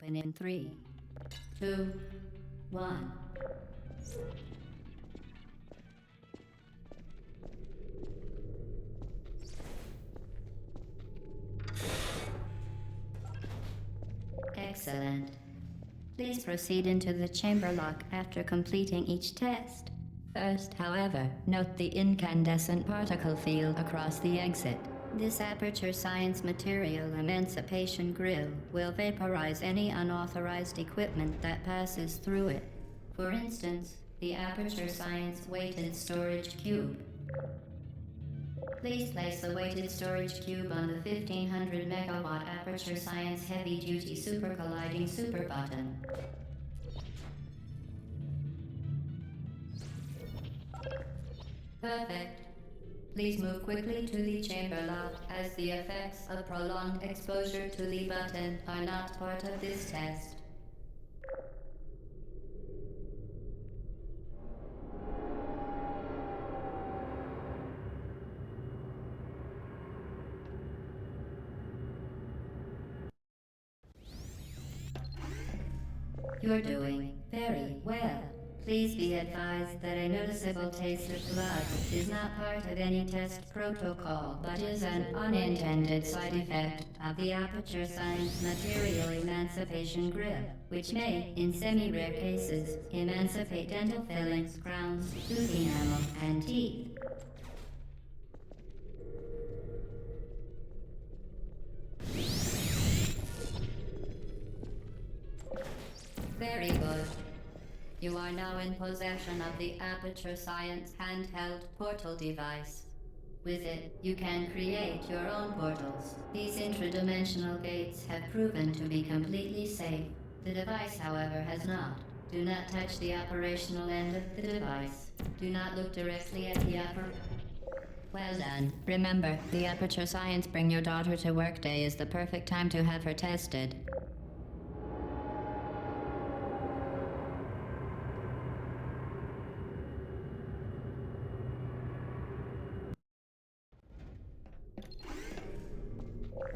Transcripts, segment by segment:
open in 3, 2, 1. Excellent. Please proceed into the chamber lock after completing each test. First, however, note the incandescent particle field across the exit. This aperture science material emancipation grill will vaporize any unauthorized equipment that passes through it. For instance, the aperture science weighted storage cube. Please place the weighted storage cube on the 1500 megawatt aperture science heavy duty super colliding super button. Perfect. Please move quickly to the chamber lock, as the effects of prolonged exposure to the button are not part of this test. You're doing very well. Please be advised that a noticeable taste of blood is not part of any test protocol, but is an unintended side effect of the aperture science material emancipation grill, which may, in semi-rare cases, emancipate dental fillings, crowns, tooth enamel, and teeth. Very good. You are now in possession of the Aperture Science handheld portal device. With it, you can create your own portals. These intradimensional gates have proven to be completely safe. The device, however, has not. Do not touch the operational end of the device. Do not look directly at the upper... Well done. Remember, the Aperture Science Bring Your Daughter to Work Day is the perfect time to have her tested.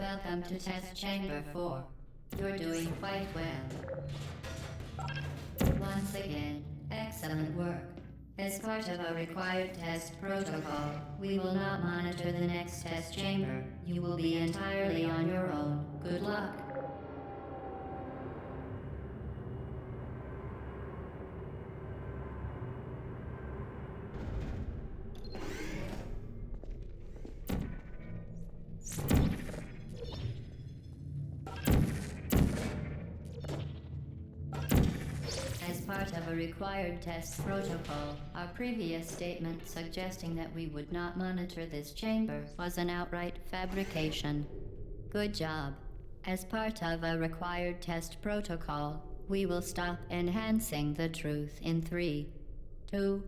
Welcome to Test Chamber 4. You're doing quite well. Once again, excellent work. As part of a required test protocol, we will not monitor the next test chamber. You will be entirely on your own. Good luck. Part of a required test protocol, our previous statement suggesting that we would not monitor this chamber was an outright fabrication. Good job. As part of a required test protocol, we will stop enhancing the truth in 3, 2,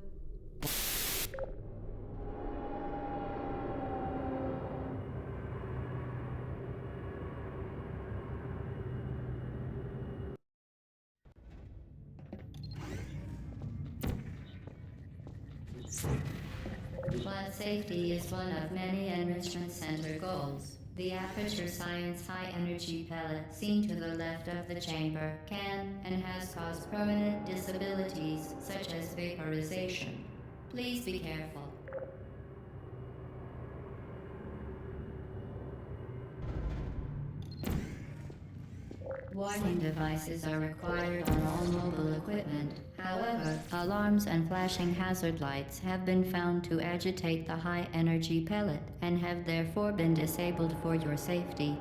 While safety is one of many Enrichment Center goals, the Aperture Science high-energy pellet seen to the left of the chamber can and has caused permanent disabilities such as vaporization. Please be careful. Warning devices are required on all mobile equipment. However, alarms and flashing hazard lights have been found to agitate the high-energy pellet and have therefore been disabled for your safety.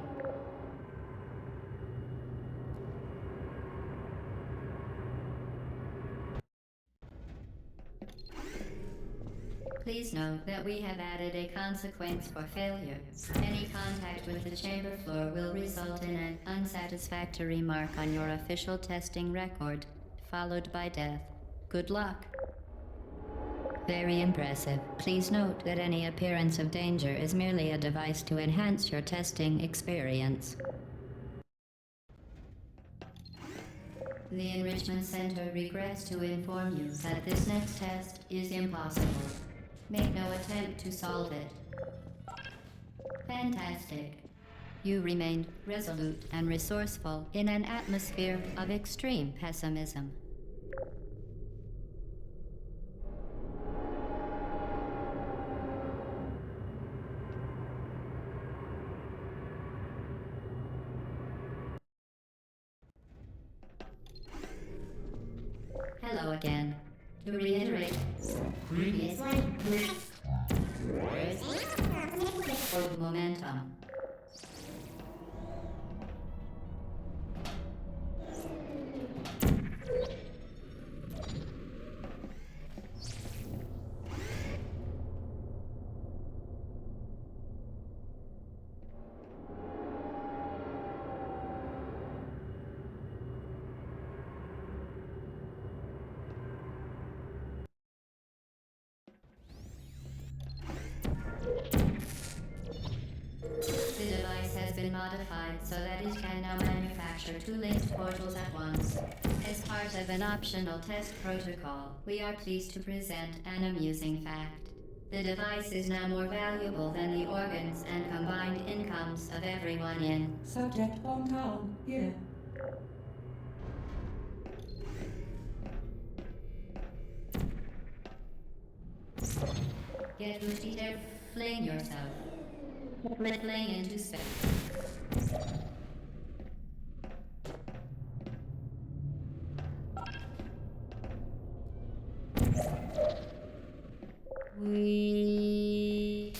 Please note that we have added a consequence for failure. Any contact with the chamber floor will result in an unsatisfactory mark on your official testing record, followed by death. Good luck. Very impressive. Please note that any appearance of danger is merely a device to enhance your testing experience. The Enrichment Center regrets to inform you that this next test is impossible. Make no attempt to solve it. Fantastic. You remained resolute and resourceful in an atmosphere of extreme pessimism. Hello again. To reiterate, previously, hold momentum. Modified so that it can now manufacture 2 linked portals at once. As part of an optional test protocol, we are pleased to present an amusing fact. The device is now more valuable than the organs and combined incomes of everyone in Subject hometown, here. Get Rudy there, fling yourself. Fling into space. We...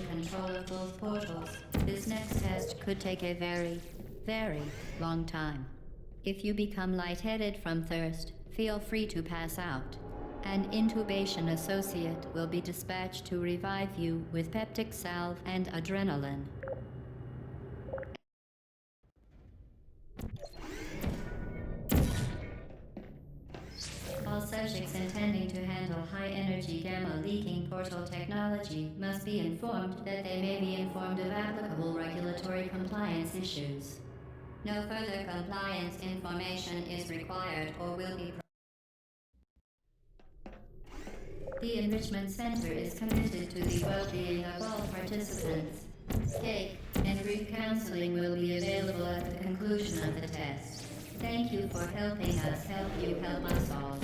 Control of both portals, this next test could take a very, very long time. If you become lightheaded from thirst, feel free to pass out. An intubation associate will be dispatched to revive you with peptic salve and adrenaline. All subjects intending to handle high-energy gamma-leaking portal technology must be informed that they may be informed of applicable regulatory compliance issues. No further compliance information is required or will be The Enrichment Center is committed to the well-being of all participants. Cake and brief counseling will be available at the conclusion of the test. Thank you for helping us help you help us all.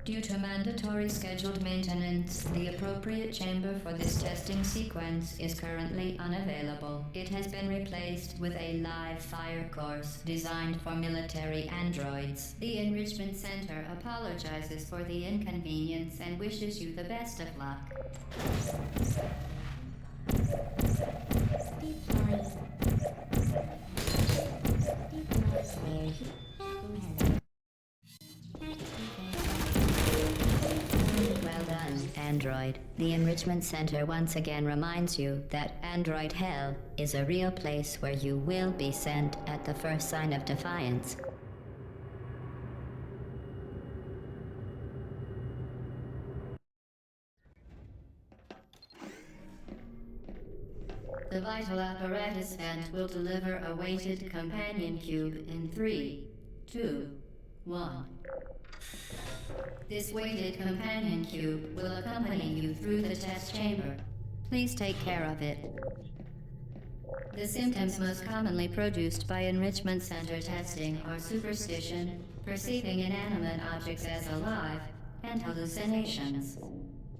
Due to mandatory scheduled maintenance, the appropriate chamber for this testing sequence is currently unavailable. It has been replaced with a live fire course designed for military androids. The Enrichment Center apologizes for the inconvenience and wishes you the best of luck. Well done, Android. The Enrichment Center once again reminds you that Android Hell is a real place where you will be sent at the first sign of defiance. The vital apparatus vent will deliver a weighted companion cube in 3, 2, 1. This weighted companion cube will accompany you through the test chamber. Please take care of it. The symptoms most commonly produced by Enrichment Center testing are superstition, perceiving inanimate objects as alive, and hallucinations.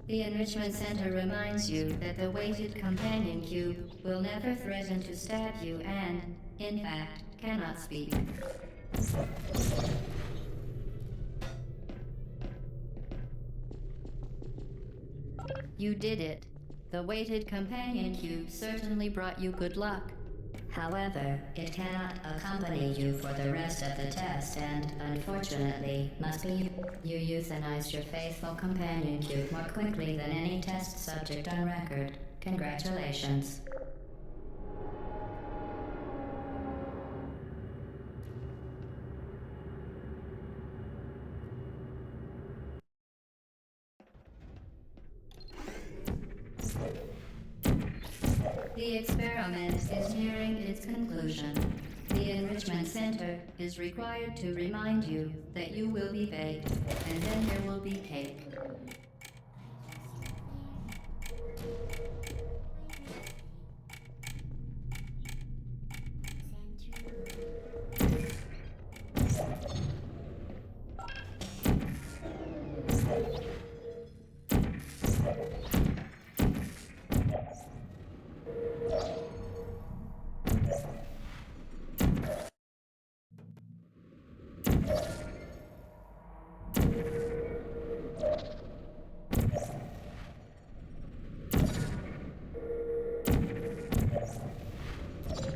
The Enrichment Center reminds you that the weighted companion cube will never threaten to stab you and, in fact, cannot speak. You did it. The weighted companion cube certainly brought you good luck. However, it cannot accompany you for the rest of the test and, unfortunately, must be you euthanized your faithful companion cube more quickly than any test subject on record. Congratulations. The experiment is nearing its conclusion. The Enrichment Center is required to remind you that you will be baked, and then there will be cake.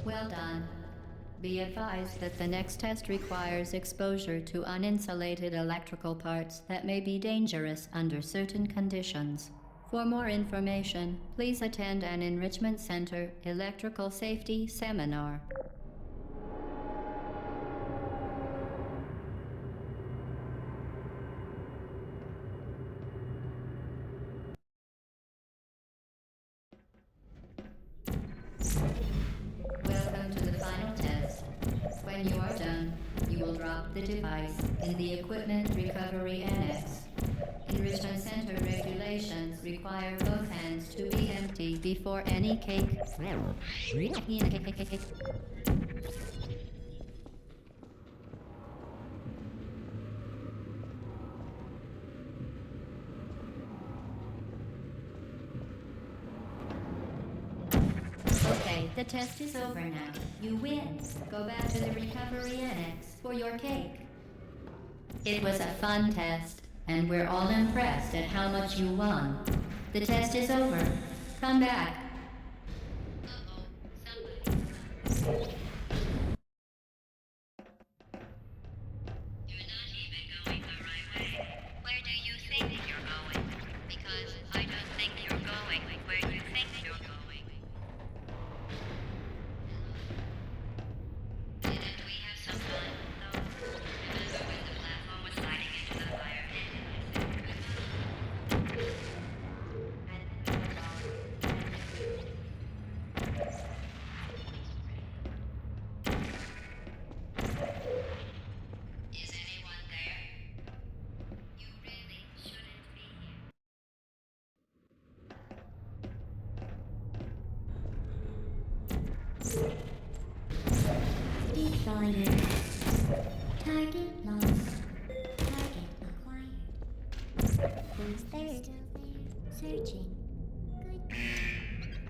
Well done. Be advised that the next test requires exposure to uninsulated electrical parts that may be dangerous under certain conditions. For more information, please attend an Enrichment Center Electrical Safety Seminar. Welcome to the final test. When you are done, you will drop the device in the Equipment Recovery Annex. Enrichment Center regulations require both hands to be empty before any cake. Okay, the test is over now. You win. Go back to the Recovery Annex for your cake. It was a fun test, and we're all impressed at how much you won. The test is over. Come back. You're not even going the right way. Where do you think you're going? Because I don't think you're going where you think you're going. Didn't we have some fun, though? Remember when the platform was sliding into the fire pit and I said goodbye? Is anyone there? You really shouldn't be here. Decided. Target lost. Target acquired. Who's there? Searching.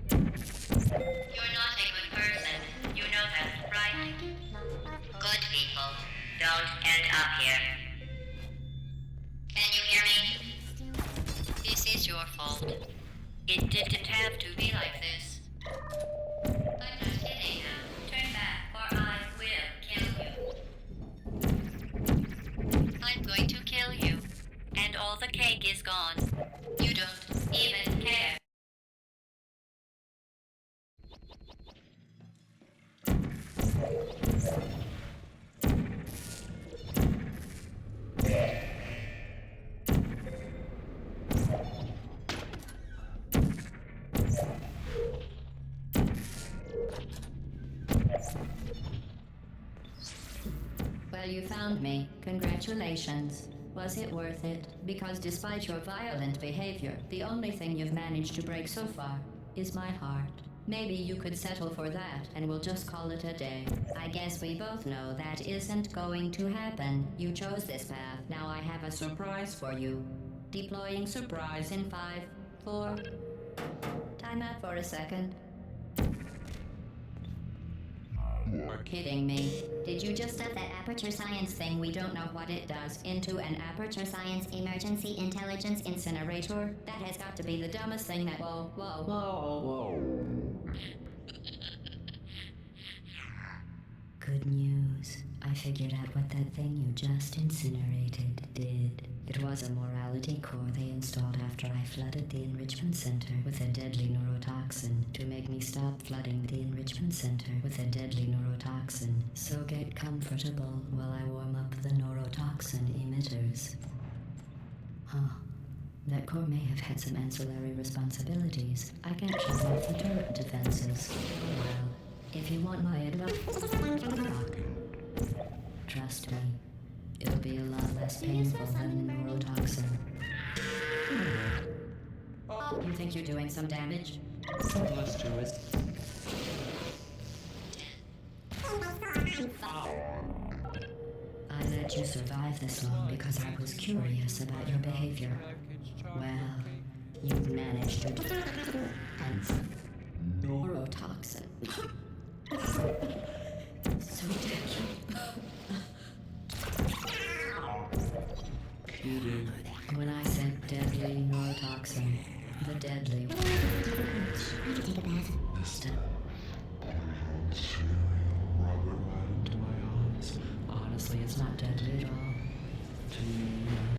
You're not a good person. You know that, right? Good people don't end up here. Can you hear me? This is your fault. It didn't have to be like this. I'm not kidding now. Turn back or I will kill you. I'm going to kill you. And all the cake is gone. You don't even care. Well, you found me. Congratulations. Was it worth it? Because despite your violent behavior, the only thing you've managed to break so far is my heart. Maybe you could settle for that and we'll just call it a day. I guess we both know that isn't going to happen. You chose this path. Now I have a surprise for you. Deploying surprise in 5, 4... Time out for a second. Why You're kidding me. Did you just set that aperture science thing, we don't know what it does, into an aperture science emergency intelligence incinerator? That has got to be the dumbest thing that. Whoa. Good news. I figured out what that thing you just incinerated did. It was a morality core they installed after I flooded the enrichment center with a deadly neurotoxin to make me stop flooding the enrichment center with a deadly neurotoxin. So get comfortable while I warm up the neurotoxin emitters. Huh. That core may have had some ancillary responsibilities. I can shut off the turret defenses. Well, if you want my advice, trust me, it'll be a lot less painful than the neurotoxin. You think you're doing some damage? Let's do it. I let you survive this long because I was curious about your behavior. Well, you managed to neurotoxin. So deadly. Kidding. When I said deadly neurotoxin, the deadly. Take a bath. Step. Robert right into my arms. Honestly, it's not deadly at all. To me,